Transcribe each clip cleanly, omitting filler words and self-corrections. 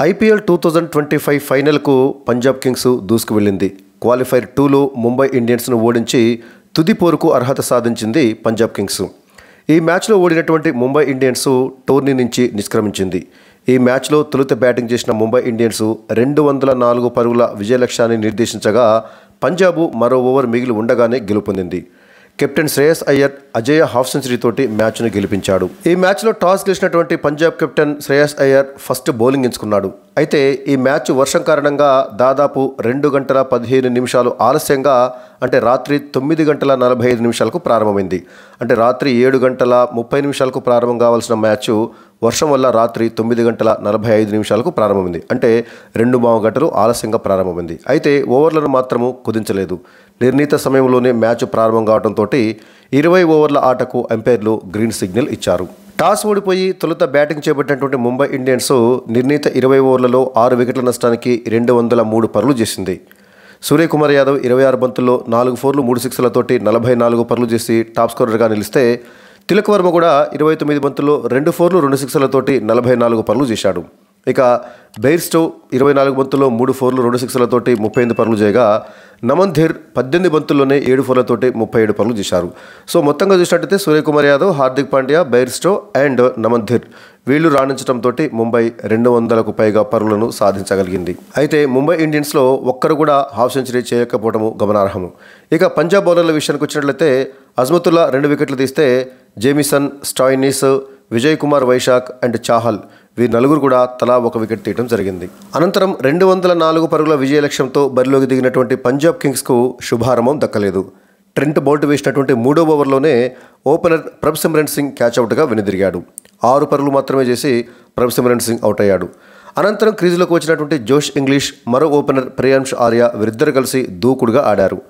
IPL 2025 ఫైనల్కు Punjab Kings దూసుకు వెళ్ళింది. క్వాలిఫైర్ 2లో ముంబై ఇండియన్స్ను ఓడించి తుది పోరుకు అర్హత సాధించింది పంజాబ్ కింగ్స్. ఈ మ్యాచ్లో ఓడినటువంటి ముంబై ఇండియన్స్ టోర్నీ నుంచి నిష్క్రమించింది. ఈ మ్యాచ్లో తొలుత బ్యాటింగ్ చేసిన ముంబై ఇండియన్స్ 204 పరుగుల విజయ లక్ష్యాన్ని నిర్దేశించగా పంజాబ్ మరో ఓవర్ మిగిలి ఉండగానే గెలుపొందింది. కెప్టెన్ శ్రేయస్ అయ్యర్ అజేయ హాఫ్ సెంచరీ తోటి మ్యాచ్ను గెలిపించాడు. ఈ మ్యాచ్లో టాస్ గెలిచినటువంటి Punjab captain Shreyas Iyer first bowling ఎంచుకున్నాడు. అయితే ఈ మ్యాచ్ వర్షం కారణంగా దాదాపు 2 గంటల 15 నిమిషాలు ఆలస్యంగా అంటే రాత్రి 9 గంటల 45 నిమిషాలకు ప్రారంభమైంది. అంటే రాత్రి 7 గంటల 30 నిమిషాలకు ప్రారంభం కావాల్సిన మ్యాచ్ వర్షం వల్ల రాత్రి 9 గంటల 45 నిమిషాలకు ప్రారంభమైంది. అంటే 2 గంటలు ఆలస్యంగా ప్రారంభమైంది. అయితే ఓవర్లను మాత్రము కుదించలేదు. నిర్ణీత సమయంలోనే మ్యాచ్ ప్రారంభం కావడంతో 20 ఓవర్ల ఆటకు అంపైర్లు గ్రీన్ సిగ్నల్ ఇచ్చారు. టాస్ ఓడిపోయి తొలుత బ్యాటింగ్ చేపట్టినటువంటి ముంబై ఇండియన్స్ నిర్ణీత 20 ఓవర్లలో 6 వికెట్ల నష్టానికి 203 పరుగులు చేసింది. సూర్యకుమార్ యాదవ్ 26 బంతుల్లో 4 ఫోర్లు 3 సిక్స్లతోటి 44 పరుగులు చేసి టాప్ స్కోరర్గా నిలిస్తే తిలక్ వర్మ కూడా 29 బంతుల్లో 2 ఫోర్లు 2 సిక్స్లతోటి 44 పరుగులు చేశాడు. ఇక బెయిర్స్టో 24 బంతుల్లో 3 ఫోర్లు 2 సిక్స్లతోటి 38 పరుగులు చేయగా నమన్ ధీర్ 18 బంతుల్లోనే 7 ఫోర్లతోటి 37 పరుగులు చేశారు. సో మొత్తంగా చూసినట్టయితే సూర్యకుమార్ యాదవ్, హార్దిక్ పాండ్యా, బెయిర్స్టో అండ్ నమన్ ధీర్ వీళ్లు రాణించడంతో ముంబై 200కు పైగా పరుగులను సాధించగలిగింది. అయితే ముంబై ఇండియన్స్లో ఒక్కరు కూడా హాఫ్ సెంచరీ చేయకపోవడము గమనార్హము. ఇక పంజాబ్ బౌలర్ల విషయానికి వచ్చినట్లయితే అజ్మతుల్లా 2 వికెట్లు తీస్తే Jamieson, Stoinis, Vijay Kumar Vaishakh and Chahal వీరు నలుగురు కూడా తలా 1 వికెట్ తీయడం జరిగింది. అనంతరం 204 పరుగుల విజయ లక్ష్యంతో బరిలోకి దిగినటువంటి పంజాబ్ కింగ్స్కు శుభారంభం దక్కలేదు. ట్రెంట్ బౌల్ట్ వేసినటువంటి 3వ ఓవర్లోనే ఓపెనర్ ప్రభ్సిమ్రన్ సింగ్ క్యాచ్అవుట్గా వెనుదిరిగాడు. 6 పరుగులు మాత్రమే చేసి ప్రభ్సిమ్రన్ సింగ్ అవుట్ అయ్యాడు. అనంతరం క్రీజులోకి వచ్చినటువంటి జోష్ ఇంగ్లీష్, మరో ఓపెనర్ ప్రియాంష్ ఆర్య వీరిద్దరు కలిసి దూకుడుగా ఆడారు.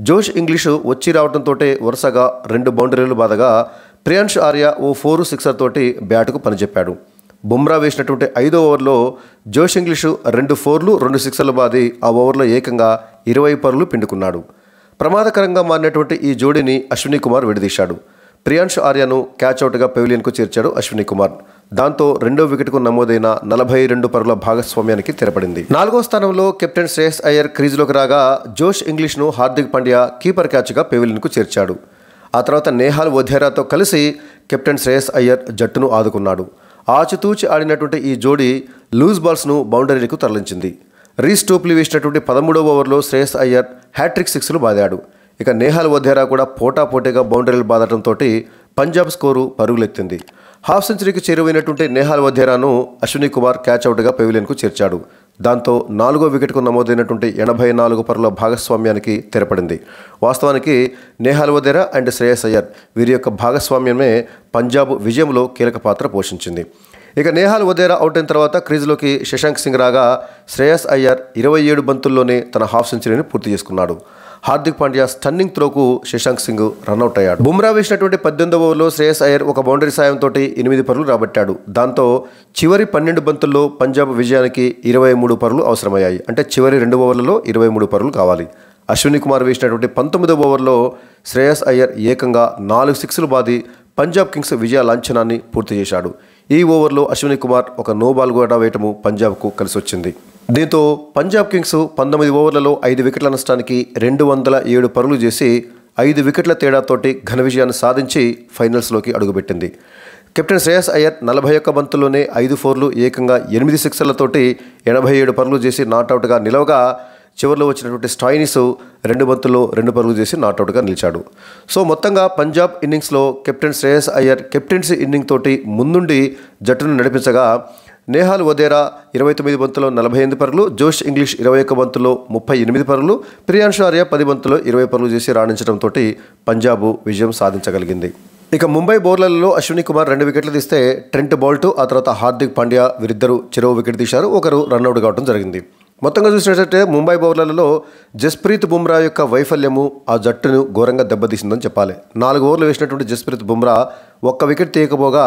జోష్ ఇంగ్లీష్ వచ్చి రావడంతో వరుసగా 2 బౌండరీలు బాదగా ప్రియాంష్ ఆర్య ఓ 4 సిక్సర్ తోటి బ్యాటుకు పనిచెప్పాడు. బుమ్రా వేసినటువంటి 5వ ఓవర్లో జోష్ ఇంగ్లీషు 2 ఫోర్లు 2 సిక్సర్లు బాది ఆ ఓవర్లో ఏకంగా 20 పరుగులు పిండుకున్నాడు. ప్రమాదకరంగా మారినటువంటి ఈ జోడీని అశ్విని కుమార్ విడదీశాడు. ప్రియాంష్ ఆర్యను క్యాచ్అవుట్గా పెవిలియన్కు చేర్చాడు అశ్విని కుమార్. దాంతో 2వ వికెట్కు నమోదైన 42 పరుగుల భాగస్వామ్యానికి తెరపడింది. 4వ స్థానంలో కెప్టెన్ శ్రేయస్ అయ్యర్ క్రీజులోకి రాగా జోష్ ఇంగ్లీష్ను హార్దిక్ పాండ్యా కీపర్ క్యాచ్గా పెవిలియన్కు చేర్చాడు. ఆ తర్వాత నేహాల్ వధేరాతో కలిసి కెప్టెన్ శ్రేయస్ అయ్యర్ జట్టును ఆదుకున్నాడు. ఆచితూచి ఆడినటువంటి ఈ జోడీ లూజ్ బాల్స్ను బౌండరీలకు తరలించింది. రీస్ టోప్లీ వేసినటువంటి 13వ ఓవర్లో శ్రేయస్ అయ్యర్ హ్యాట్రిక్ సిక్స్లు బాదాడు. ఇక నేహాల్ వధేరా కూడా పోటాపోటీగా బౌండరీలు బాదడంతో పంజాబ్ స్కోరు పరుగులెత్తింది. హాఫ్ సెంచరీకి చేరువైనటువంటి నేహాల్ వధేరాను అశ్విని కుమార్ క్యాచ్అవుట్గా పెవిలియన్కు చేర్చాడు. దాంతో 4వ వికెట్కు నమోదైనటువంటి 84 పరుగుల భాగస్వామ్యానికి తెరపడింది. వాస్తవానికి నేహాల్ వధేరా అండ్ శ్రేయస్ అయ్యర్ వీరి యొక్క భాగస్వామ్యమే పంజాబ్ విజయంలో కీలక పాత్ర పోషించింది. ఇక నేహాల్ వధేరా అవుట్ అయిన తర్వాత క్రీజులోకి శశాంక్ సింగ్ రాగా శ్రేయస్ అయ్యర్ 27 బంతుల్లోనే తన హాఫ్ సెంచరీని పూర్తి చేసుకున్నాడు. హార్దిక్ పాండ్యా స్టన్నింగ్ త్రోకు శశాంక్ సింగ్ రన్అట్ అయ్యాడు. బుమ్రా వేసినటువంటి 18వ ఓవర్లో శ్రేయస్ అయ్యర్ ఒక బౌండరీ సాయంతో 8 పరుగులు రాబట్టాడు. దాంతో చివరి 12 బంతుల్లో పంజాబ్ విజయానికి 23 పరుగులు అవసరమయ్యాయి. అంటే చివరి 2 ఓవర్లలో 23 పరుగులు కావాలి. అశ్విని కుమార్ వేసినటువంటి 19వ ఓవర్లో శ్రేయస్ అయ్యర్ ఏకంగా 4 సిక్స్లు బాది పంజాబ్ కింగ్స్ విజయ లాంఛనాన్ని పూర్తి చేశాడు. ఈ ఓవర్లో అశ్విని కుమార్ ఒక నో బాల్ కూడా వేయటము పంజాబ్కు కలిసి వచ్చింది. దీంతో పంజాబ్ కింగ్స్ 19 ఓవర్లలో 5 వికెట్ల నష్టానికి 207 పరుగులు చేసి 5 వికెట్ల తేడాతోటి ఘన విజయాన్ని సాధించి ఫైనల్స్లోకి అడుగుపెట్టింది. కెప్టెన్ శ్రేయస్ అయ్యర్ 41 బంతుల్లోనే 5 ఫోర్లు ఏకంగా 8 సిక్సర్లతోటి 87 పరుగులు చేసి నాట్అవుట్గా నిలవగా చివరిలో వచ్చినటువంటి స్టాయినిస్ 2 బంతుల్లో 2 పరుగులు చేసి నాట్అవుట్గా నిలిచాడు. సో మొత్తంగా పంజాబ్ ఇన్నింగ్స్లో captain Shreyas Iyer captaincy inning తోటి ముందుండి జట్టును నడిపించగా నేహాల్ వధేరా 29 బంతుల్లో 48 పరుగులు, జోష్ ఇంగ్లీష్ 21 బంతుల్లో 38 పరుగులు, ప్రియాంష్ ఆర్య 10 బంతుల్లో 20 పరుగులు చేసి రాణించడంతో పంజాబ్ విజయం సాధించగలిగింది. ఇక ముంబై బౌలర్లలో అశ్విని కుమార్ 2 వికెట్లు తీస్తే ట్రెంట్ బౌల్ట్ ఆ తర్వాత హార్దిక్ పాండ్యా వీరిద్దరూ చెరో వికెట్ తీశారు. ఒకరు రన్అట్ కావడం జరిగింది. మొత్తంగా చూసినట్లయితే ముంబై బౌలర్లలో జస్ప్రీత్ బుమ్రా యొక్క వైఫల్యము ఆ జట్టును ఘోరంగా దెబ్బతీసిందని చెప్పాలి. 4 ఓవర్లు వేసినటువంటి జస్ప్రీత్ బుమ్రా ఒక్క వికెట్ తీయకపోగా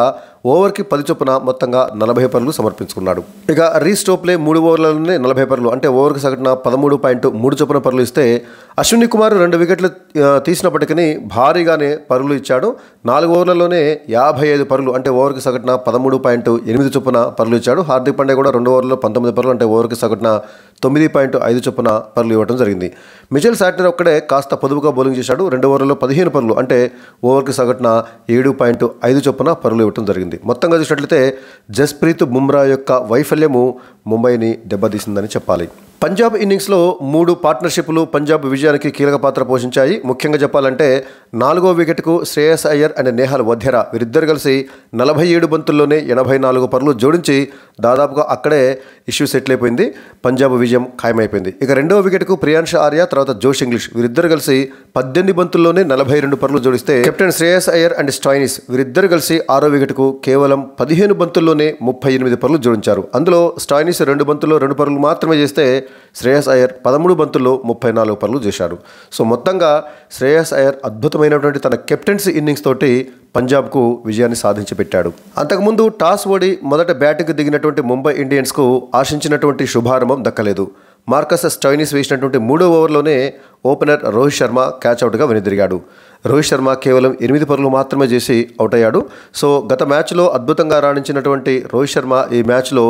ఓవర్కి 10 చొప్పున మొత్తంగా 40 పరుగులు సమర్పించుకున్నాడు. ఇక రీస్టోప్లే 3 ఓవర్లలోనే 40 పరుగులు అంటే ఓవర్కి సగటున 13.3 చొప్పున పరుగులు ఇస్తే అశ్విని కుమార్ 2 వికెట్లు తీసినప్పటికీ భారీగానే పరుగులు ఇచ్చాడు. 4 ఓవర్లలోనే 55 పరుగులు అంటే ఓవర్కి సగటున 13.8 చొప్పున పరుగులు ఇచ్చాడు. హార్దిక్ పాండ్యా కూడా 2 ఓవర్లలో 19 పరుగులు అంటే ఓవర్కి సగటున 9.5 చొప్పున పరుగులు ఇవ్వడం జరిగింది. మిచెల్ శాంట్నర్ ఒక్కడే కాస్త పొదుపుగా బౌలింగ్ చేశాడు. 2 ఓవర్లలో 15 పరుగులు అంటే ఓవర్కి సగటున 7.5 చొప్పున పరుగులు ఇవ్వడం జరిగింది. మొత్తంగా చూసినట్లయితే జస్ప్రీత్ బుమ్రా యొక్క వైఫల్యము ముంబైని దెబ్బతీసిందని చెప్పాలి. పంజాబ్ ఇన్నింగ్స్లో 3 పార్ట్నర్షిప్లు పంజాబ్ విజయానికి కీలక పాత్ర పోషించాయి. ముఖ్యంగా చెప్పాలంటే 4వ వికెట్కు శ్రేయస్ అయ్యర్ అండ్ నేహల్ వధ్యరా వీరిద్దరు కలిసి 47 బంతుల్లోనే 84 పరుగులు జోడించి దాదాపుగా అక్కడే ఇష్యూ సెటిల్ అయిపోయింది. పంజాబ్ విజయం ఖాయమైపోయింది. ఇక 2వ వికెట్కు ప్రియాంష్ ఆర్య తర్వాత జోష్ ఇంగ్లీష్ వీరిద్దరు కలిసి 18 బంతుల్లోనే 42 పరుగులు జోడిస్తే captain Shreyas Iyer and Stoinis వీరిద్దరు కలిసి 6వ వికెట్కు కేవలం 15 బంతుల్లోనే 38 పరుగులు జోడించారు. అందులో స్టాయినిస్ 2 బంతుల్లో 2 పరుగులు మాత్రమే చేస్తే శ్రేయస్ అయ్యర్ 13 బంతుల్లో 34 పరుగులు చేశాడు. సో మొత్తంగా శ్రేయస్ అయ్యర్ అద్భుతమైనటువంటి తన కెప్టెన్సీ ఇన్నింగ్స్ తోటి పంజాబ్కు విజయాన్ని సాధించి పెట్టాడు. అంతకుముందు టాస్ ఓడి మొదట బ్యాటింగ్కి దిగినటువంటి ముంబై ఇండియన్స్కు ఆశించినటువంటి శుభారంభం దక్కలేదు. మార్కస్ స్టాయినిస్ వేసినటువంటి 3వ ఓవర్లోనే ఓపెనర్ రోహిత్ శర్మ క్యాచ్అవుట్గా వెనుదిరిగాడు. రోహిత్ శర్మ కేవలం 8 పరుగులు మాత్రమే చేసి అవుట్ అయ్యాడు. సో గత మ్యాచ్లో అద్భుతంగా రాణించినటువంటి రోహిత్ శర్మ ఈ మ్యాచ్లో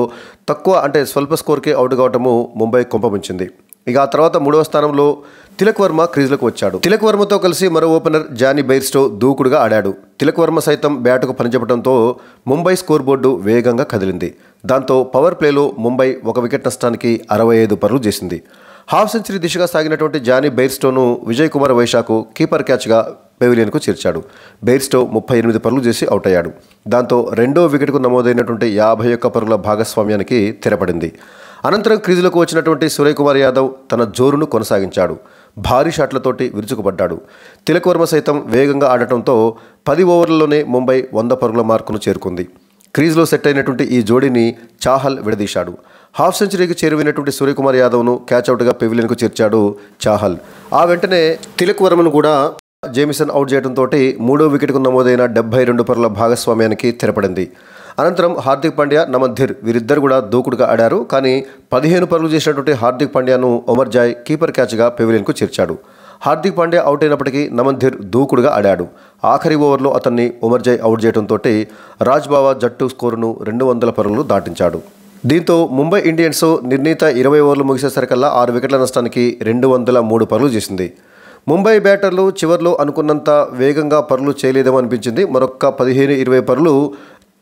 తక్కువ అంటే స్వల్ప స్కోర్కే అవుట్ కావటము ముంబై కొంపముంచింది. ఇక ఆ తర్వాత 3వ స్థానంలో తిలక్ వర్మ క్రీజ్లోకి వచ్చాడు. తిలక్ వర్మతో కలిసి మరో ఓపెనర్ జానీ బెయిర్స్టో దూకుడుగా ఆడాడు. తిలక్ వర్మ సైతం బ్యాటుకు పనిచెప్పడంతో ముంబై స్కోర్ బోర్డు వేగంగా కదిలింది. దాంతో పవర్ ప్లేలో ముంబై 1 వికెట్ నష్టానికి 65 పరుగులు చేసింది. హాఫ్ సెంచరీ దిశగా సాగినటువంటి జానీ బెయిర్స్టోను విజయ్ కుమార్ వైశాఖ్ కీపర్ క్యాచ్గా పెవిలియన్కు చేర్చాడు. బెయిర్స్టో 38 పరుగులు చేసి అవుట్ అయ్యాడు. దాంతో 2వ వికెట్కు నమోదైనటువంటి 51 పరుగుల భాగస్వామ్యానికి తెరపడింది. అనంతరం క్రీజులకు వచ్చినటువంటి సూర్యకుమార్ యాదవ్ తన జోరును కొనసాగించాడు. భారీ షాట్లతోటి విరుచుకుపడ్డాడు. తిలక్ వర్మ సైతం వేగంగా ఆడటంతో 10 ఓవర్లలోనే ముంబై 100 పరుగుల మార్కును చేరుకుంది. క్రీజ్లో సెట్ అయినటువంటి ఈ జోడీని చాహల్ విడదీశాడు. హాఫ్ సెంచరీకి చేరువైనటువంటి సూర్యకుమార్ యాదవ్ను క్యాచ్అవుట్గా పెవిలియన్కు చేర్చాడు చాహల్. ఆ వెంటనే తిలక్ వర్మను కూడా జేమిసన్ అవుట్ చేయడంతో 3వ వికెట్కు నమోదైన 72 పరుగుల భాగస్వామ్యానికి తెరపడింది. అనంతరం హార్దిక్ పాండ్యా నమన్ధీర్ వీరిద్దరు కూడా దూకుడుగా ఆడారు. కానీ 15 పరుగులు చేసినటువంటి హార్దిక్ పాండ్యాను ఒమర్ జాయ్ కీపర్ క్యాచ్గా పెవిలియన్కు చేర్చాడు. హార్దిక్ పాండ్యా అవుట్ అయినప్పటికీ నమన్ధీర్ దూకుడుగా ఆడాడు. ఆఖరి ఓవర్లో అతన్ని ఒమర్ జాయ్ అవుట్ చేయడంతో రాజ్బావా జట్టు స్కోరును 200 పరుగులు దాటించాడు. దీంతో ముంబై ఇండియన్స్ నిర్ణీత 20 ఓవర్లు ముగిసేసరికల్లా 6 వికెట్ల నష్టానికి 203 పరుగులు చేసింది. ముంబై బ్యాటర్లు చివర్లో అనుకున్నంత వేగంగా పరుగులు చేయలేదేమో అనిపించింది. మరొక్క 15-20 పరుగులు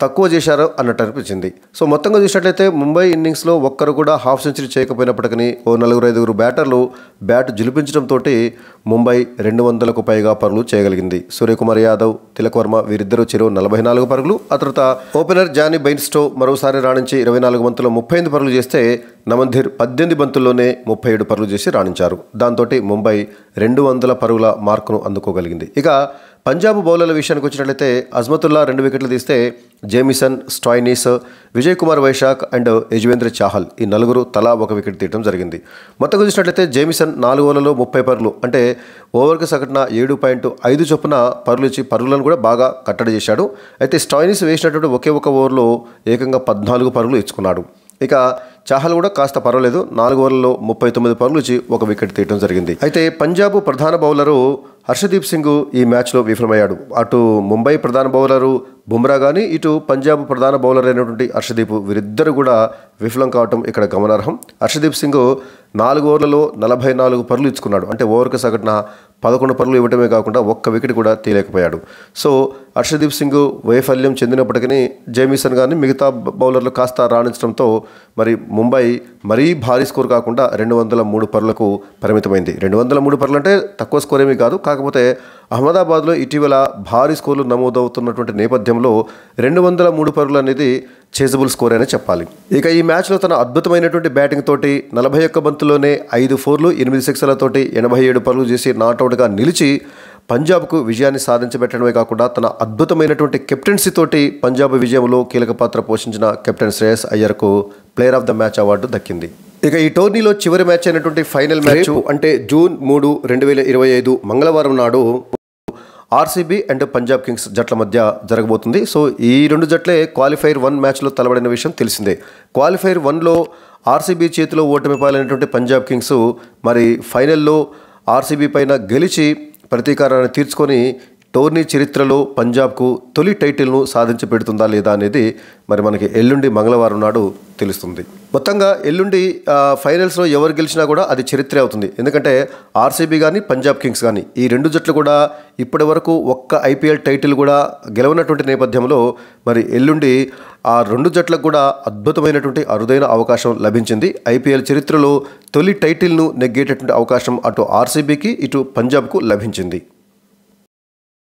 తక్కువ చేశారు అన్నట్టు అనిపించింది. సో మొత్తంగా చూసినట్లయితే ముంబై ఇన్నింగ్స్లో ఒక్కరు కూడా హాఫ్ సెంచరీ చేయకపోయినప్పటికీ ఓ 4-5 బ్యాటర్లు బ్యాట్ జిలిపించడంతో ముంబై 200కు పైగా పరుగులు చేయగలిగింది. సూర్యకుమార్ యాదవ్, తిలక్ వర్మ వీరిద్దరూ చెరో 44 పరుగులు. ఆ తర్వాత ఓపెనర్ జానీ బెయిర్స్టో మరోసారి రాణించి 24 బంతుల్లో 35 పరుగులు చేస్తే నమన్ధీర్ 18 బంతుల్లోనే 37 పరుగులు చేసి రాణించారు. దాంతో ముంబై 200 పరుగుల మార్కును అందుకోగలిగింది. ఇక పంజాబ్ బౌలర్ల విషయానికి వచ్చినట్లయితే అజ్మతుల్లా 2 వికెట్లు తీస్తే Jamieson, Stoinis, Vijay Kumar Vaishakh and Yuzvendra Chahal ఈ నలుగురు తలా 1 వికెట్ తీయడం జరిగింది. మొత్తం చూసినట్లయితే జేమిసన్ 4 ఓవర్లలో 30 పరుగులు అంటే ఓవర్కి సగటున 7.5 చొప్పున పరుగులు ఇచ్చి పరుగులను కూడా బాగా కట్టడి చేశాడు. అయితే స్టాయినిస్ వేసినటువంటి ఒకే ఒక ఓవర్లో ఏకంగా 14 పరుగులు ఇచ్చుకున్నాడు. ఇక చాహల్ కూడా కాస్త పర్వాలేదు, 4 ఓవర్లలో 39 పరుగులు ఇచ్చి 1 వికెట్ తీయడం జరిగింది. అయితే పంజాబ్ ప్రధాన బౌలరు హర్షదీప్ సింగ్ ఈ మ్యాచ్లో విఫలమయ్యాడు. అటు ముంబై ప్రధాన బౌలరు బుమ్రా కానీ ఇటు పంజాబ్ ప్రధాన బౌలర్ అయినటువంటి హర్షదీప్ వీరిద్దరు కూడా విఫలం కావటం ఇక్కడ గమనార్హం. హర్షదీప్ సింగ్ 4 ఓవర్లలో 44 పరుగులు ఇచ్చుకున్నాడు. అంటే ఓవర్కి సగటున 11 పరుగులు ఇవ్వడమే కాకుండా 1 వికెట్ కూడా తీయలేకపోయాడు. సో హర్షదీప్ సింగ్ వైఫల్యం చెందినప్పటికీ జేమిసన్ కానీ మిగతా బౌలర్లు కాస్త రాణించడంతో మరి ముంబై మరీ భారీ స్కోర్ కాకుండా 203 పరుగులకు పరిమితమైంది. 203 పరుగులు అంటే తక్కువ స్కోర్ ఏమీ కాదు. కాకపోతే అహ్మదాబాద్లో ఇటీవల భారీ స్కోర్లు నమోదవుతున్నటువంటి నేపథ్యంలో 203 పరుగులు అనేది చేజబుల్ స్కోర్ అనే చెప్పాలి. ఇక ఈ మ్యాచ్లో తన అద్భుతమైనటువంటి బ్యాటింగ్ తోటి 41 బంతుల్లోనే 5 ఫోర్లు 8 సిక్సర్లతోటి 87 పరుగులు చేసి నాట్అవుట్గా నిలిచి పంజాబ్కు విజయాన్ని సాధించబెట్టడమే కాకుండా తన అద్భుతమైనటువంటి కెప్టెన్సీ తోటి పంజాబ్ విజయంలో కీలక పాత్ర పోషించిన కెప్టెన్ శ్రేయస్ అయ్యర్కు player of the match award దక్కింది. ఇక ఈ టోర్నీలో చివరి మ్యాచ్ అయినటువంటి ఫైనల్ మ్యాచ్ అంటే జూన్ 3, 2025 మంగళవారం నాడు ఆర్సీబీ అండ్ పంజాబ్ కింగ్స్ జట్ల మధ్య జరగబోతుంది. సో ఈ రెండు జట్లే క్వాలిఫైర్ 1 మ్యాచ్లో తలబడిన విషయం తెలిసిందే. క్వాలిఫైర్ 1లో ఆర్సీబీ చేతిలో ఓటమి పాలైనటువంటి పంజాబ్ కింగ్స్ మరి ఫైనల్లో ఆర్సీబీ పైన గెలిచి ప్రతీకారాన్ని తీర్చుకొని టోర్నీ చరిత్రలో పంజాబ్కు తొలి టైటిల్ను సాధించి పెడుతుందా లేదా అనేది మరి మనకి ఎల్లుండి మంగళవారం నాడు తెలుస్తుంది. మొత్తంగా ఎల్లుండి ఫైనల్స్లో ఎవరు గెలిచినా కూడా అది చరిత్రే అవుతుంది. ఎందుకంటే ఆర్సీబీ కానీ పంజాబ్ కింగ్స్ కానీ ఈ రెండు జట్లు కూడా ఇప్పటి వరకు ఒక్క ఐపీఎల్ టైటిల్ కూడా గెలవనటువంటి నేపథ్యంలో మరి ఎల్లుండి ఆ రెండు జట్లకు కూడా అద్భుతమైనటువంటి అరుదైన అవకాశం లభించింది. ఐపీఎల్ చరిత్రలో తొలి టైటిల్ను నెగ్గేటటువంటి అవకాశం అటు ఆర్సీబీకి ఇటు పంజాబ్కు లభించింది.